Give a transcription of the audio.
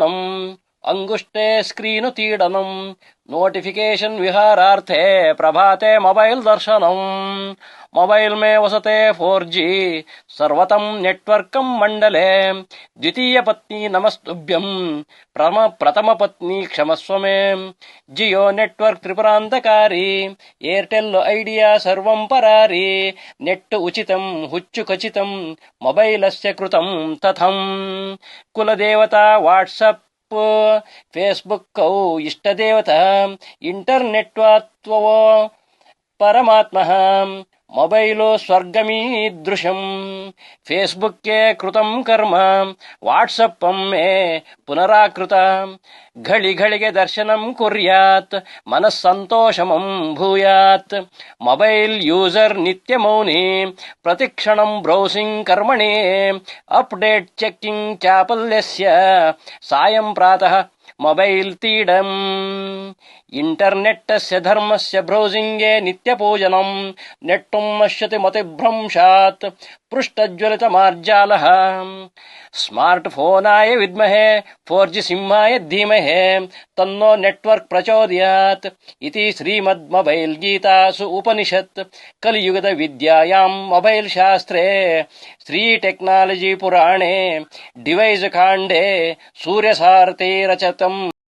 अंगुष्टे स्क्रीनुतीडनम् notification विहारार्थे प्रभाते mobile दर्शनम् mobile में वसते 4G सर्वतं नेटवर्कं मंडले द्वितीय पत्नी नमस्तुभ्यम् प्रथम पत्नी क्षमस्व मे जियो नेटवर्क त्रिपुरान्तकारी एयरटेल ऐडिया सर्वं परारी नेट् उचितं हुच्चु खचितं मोबाइलस्य कृतं तथम् कुलदेवता व्हाट्सएप फेसबुक इष्टदेवता इंटरनेट वात्व परमात्मः मोबाइलो स्वर्गमीदृशम् फेसबुक्के कृतं कर्म वाट्सप् मे पुनराकृत घळि घळिगे दर्शनं कुर्यात् मनस्सन्तोषमं भूयात् मोबाइल यूजर नित्यमौनी प्रतिक्षणं ब्रौसिंग कर्मणि अपडेट चेकिंग चापल्यस्य सायं प्रातः मोबाइल तीडम् इंटरनेटस्य धर्मस्य ब्रौसिंगे नित्यपूजनम् नेट्टुं नश्यति मतिभ्रंशात् पृष्ठज्वलितमार्जालः स्मार्ट फोनाय विद्महे 4G सिंहाय धीमहे तन्नो नेटवर्क प्रचोदयात् इति श्रीमद् मोबाइल गीतासु उपनिषत् कलियुगद विद्यायां मोबाइल शास्त्रे श्री टेक्नोलॉजी पुराणे डिवाइस काण्डे सूर्यसारथे रचितम्।